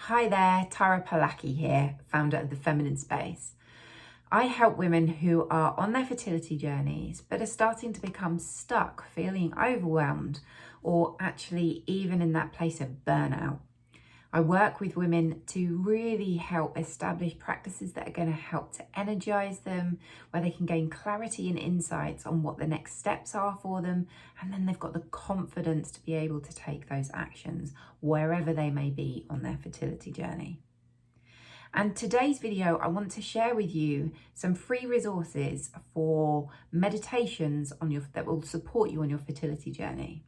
Hi there, Tara Palaki here, founder of The Feminine Space. I help women who are on their fertility journeys but are starting to become stuck, feeling overwhelmed, or actually even in that place of burnout. I work with women to really help establish practices that are going to help to energize them, where they can gain clarity and insights on what the next steps are for them, and then they've got the confidence to be able to take those actions wherever they may be on their fertility journey. And today's video, I want to share with you some free resources for meditations that will support you on your fertility journey.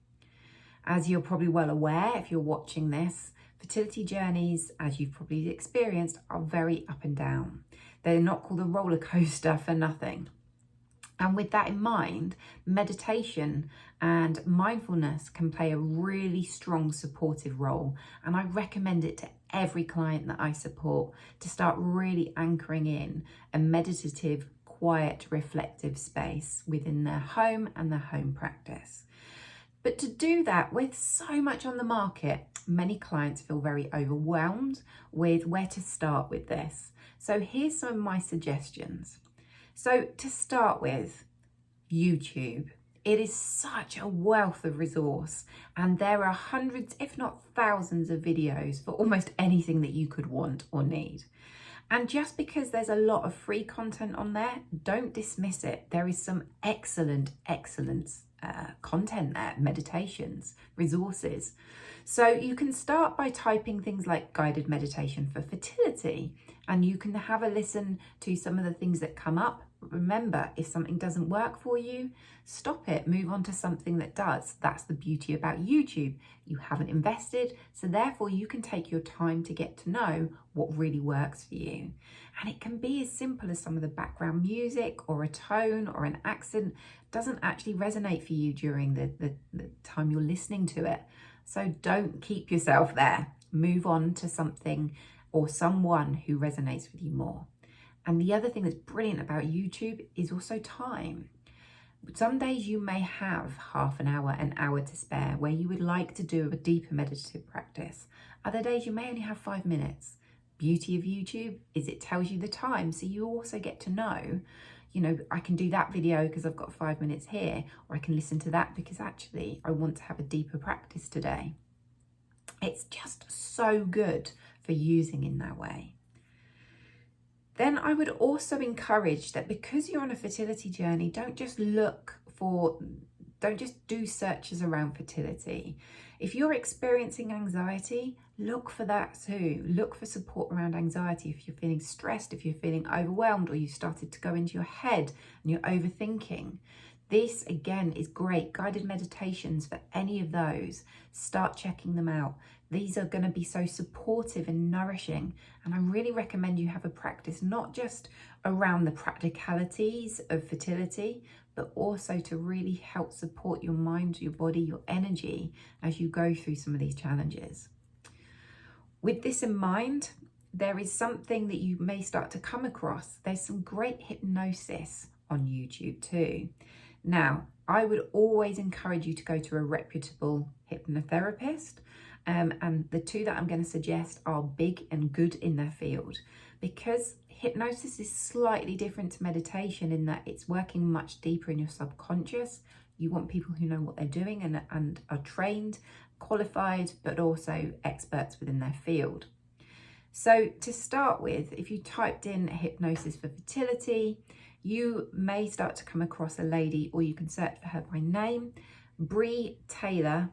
As you're probably well aware, if you're watching this, fertility journeys, as you've probably experienced, are very up and down. They're not called a roller coaster for nothing. And with that in mind, meditation and mindfulness can play a really strong supportive role. And I recommend it to every client that I support to start really anchoring in a meditative, quiet, reflective space within their home and their home practice. But to do that, with so much on the market, many clients feel very overwhelmed with where to start with this. So here's some of my suggestions. So to start with, YouTube. It is such a wealth of resource, and there are hundreds, if not thousands, of videos for almost anything that you could want or need. And just because there's a lot of free content on there, don't dismiss it. There is some excellent content there, meditations, resources. So you can start by typing things like guided meditation for fertility, and you can have a listen to some of the things that come up. Remember, if something doesn't work for you, stop it, move on to something that does. That's the beauty about YouTube. You haven't invested, so therefore you can take your time to get to know what really works for you. And it can be as simple as some of the background music or a tone or an accent doesn't actually resonate for you during the time you're listening to it. So don't keep yourself there. Move on to something or someone who resonates with you more. And the other thing that's brilliant about YouTube is also time. Some days you may have half an hour to spare where you would like to do a deeper meditative practice. Other days you may only have 5 minutes. Beauty of YouTube is it tells you the time, so you also get to know, I can do that video because I've got 5 minutes here, or I can listen to that because actually I want to have a deeper practice today. It's just so good for using in that way. Then I would also encourage that because you're on a fertility journey, don't just do searches around fertility. If you're experiencing anxiety, look for that too. Look for support around anxiety. If you're feeling stressed, if you're feeling overwhelmed, or you started to go into your head and you're overthinking, this again is great. Guided meditations for any of those. Start checking them out. These are going to be so supportive and nourishing. And I really recommend you have a practice, not just around the practicalities of fertility, but also to really help support your mind, your body, your energy as you go through some of these challenges. With this in mind, there is something that you may start to come across. There's some great hypnosis on YouTube too. Now, I would always encourage you to go to a reputable hypnotherapist. And the two that I'm going to suggest are big and good in their field, because hypnosis is slightly different to meditation in that it's working much deeper in your subconscious. You want people who know what they're doing and are trained, qualified, but also experts within their field. So to start with, if you typed in hypnosis for fertility, you may start to come across a lady, or you can search for her by name, Bree Taylor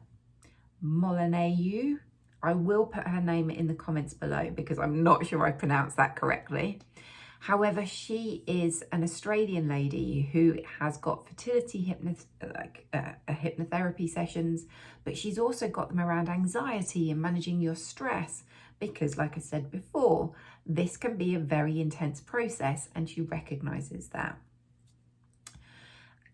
Molyneux. I will put her name in the comments below because I'm not sure I pronounced that correctly. However, she is an Australian lady who has got fertility hypnotherapy sessions, but she's also got them around anxiety and managing your stress, because like I said before, this can be a very intense process, and she recognizes that.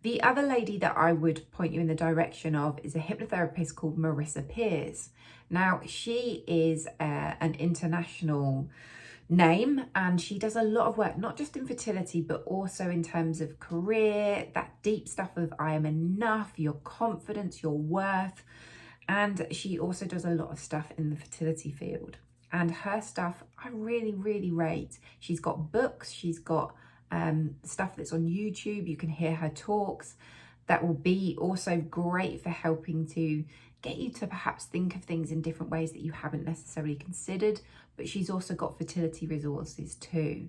The other lady that I would point you in the direction of is a hypnotherapist called Marissa Piers. Now, she is an international name, and she does a lot of work, not just in fertility, but also in terms of career, that deep stuff of I am enough, your confidence, your worth. And she also does a lot of stuff in the fertility field. and her stuff I really, really rate. She's got books, she's got stuff that's on YouTube. You can hear her talks. That will be also great for helping to get you to perhaps think of things in different ways that you haven't necessarily considered. But she's also got fertility resources too,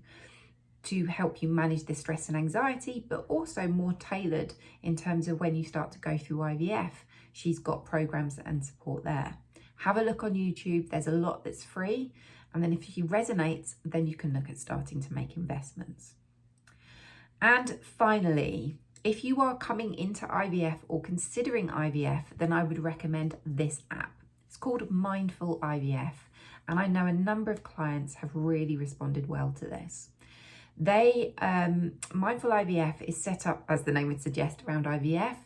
to help you manage the stress and anxiety, but also more tailored in terms of when you start to go through IVF. She's got programs and support there. Have a look on YouTube. There's a lot that's free. And then if she resonates, then you can look at starting to make investments. And finally, if you are coming into IVF or considering IVF, then I would recommend this app. It's called Mindful IVF. And I know a number of clients have really responded well to this. Mindful IVF is set up, as the name would suggest, around IVF,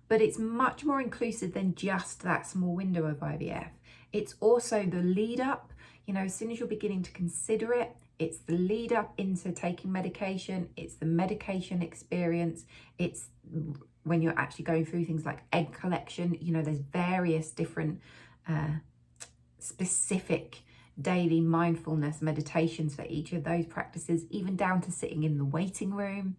but it's much more inclusive than just that small window of IVF. It's also the lead up, as soon as you're beginning to consider it, it's the lead up into taking medication, it's the medication experience, it's when you're actually going through things like egg collection. There's various different specific daily mindfulness meditations for each of those practices, even down to sitting in the waiting room,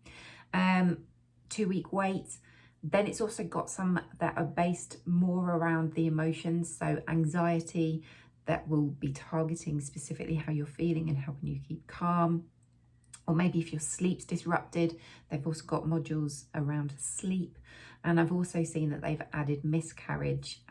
2-week wait. Then it's also got some that are based more around the emotions, so anxiety, that will be targeting specifically how you're feeling and helping you keep calm. Or maybe if your sleep's disrupted, they've also got modules around sleep. And I've also seen that they've added miscarriage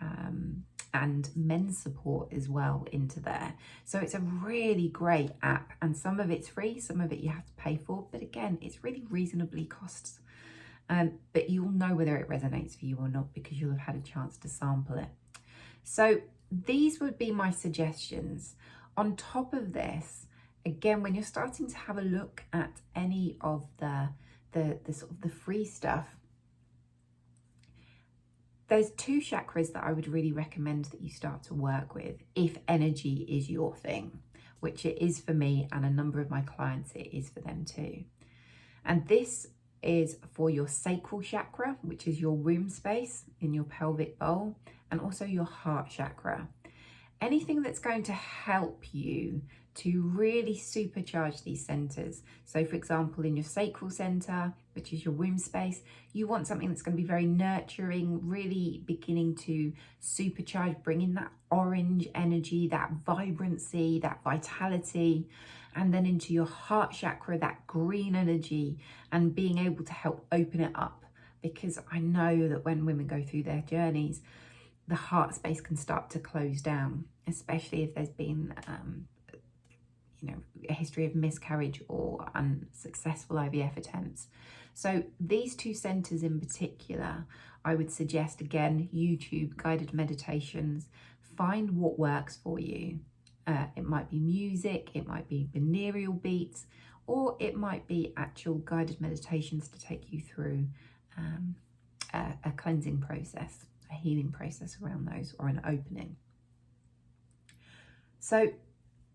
and men's support as well into there. So it's a really great app, and some of it's free, some of it you have to pay for. But again, it's really reasonably costs. But you'll know whether it resonates for you or not because you'll have had a chance to sample it. So these would be my suggestions. On top of this, again, when you're starting to have a look at any of the sort of the free stuff, there's 2 chakras that I would really recommend that you start to work with if energy is your thing, which it is for me and a number of my clients, it is for them too. And this is for your sacral chakra, which is your womb space in your pelvic bowl, and also your heart chakra. Anything that's going to help you to really supercharge these centers. So for example, in your sacral center, which is your womb space, you want something that's going to be very nurturing, really beginning to supercharge, bringing that orange energy, that vibrancy, that vitality, and then into your heart chakra, that green energy, and being able to help open it up. Because I know that when women go through their journeys, the heart space can start to close down, especially if there's been a history of miscarriage or unsuccessful IVF attempts. So these 2 centers in particular, I would suggest, again, YouTube guided meditations. Find what works for you. It might be music, it might be binaural beats, or it might be actual guided meditations to take you through a cleansing process, a healing process around those, or an opening. So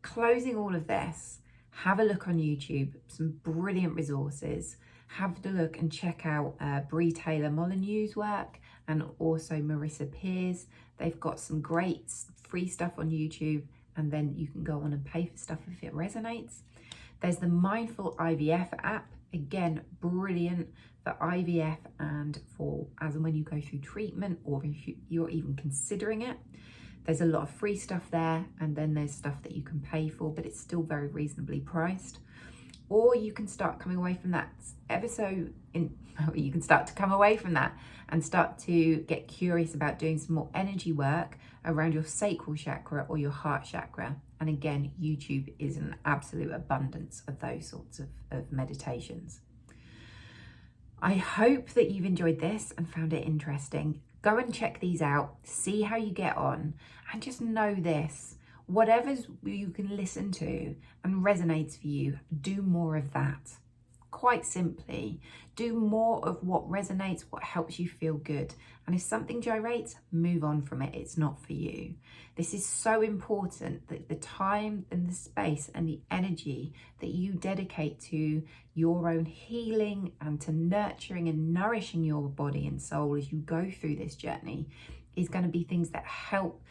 closing all of this, have a look on YouTube, some brilliant resources. Have a look and check out Bree Taylor Molyneux's work, and also Marissa Piers. They've got some great free stuff on YouTube, and then you can go on and pay for stuff if it resonates. There's the Mindful IVF app, again, brilliant for IVF and for as and when you go through treatment, or if you're even considering it. There's a lot of free stuff there, and then there's stuff that you can pay for, but it's still very reasonably priced. Or you can start coming away from that you can start to come away from that and start to get curious about doing some more energy work around your sacral chakra or your heart chakra. And again, YouTube is an absolute abundance of those sorts of meditations. I hope that you've enjoyed this and found it interesting. Go and check these out, see how you get on, and just know this: whatever you can listen to and resonates for you, do more of that. Quite simply, do more of what resonates, what helps you feel good. And if something gyrates, move on from it. It's not for you. This is so important, that the time and the space and the energy that you dedicate to your own healing and to nurturing and nourishing your body and soul as you go through this journey is going to be things that help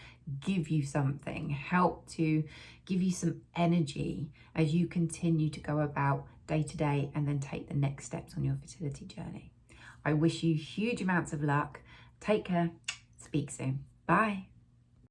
give you something, help to give you some energy as you continue to go about day to day and then take the next steps on your fertility journey. I wish you huge amounts of luck. Take care. Speak soon. Bye.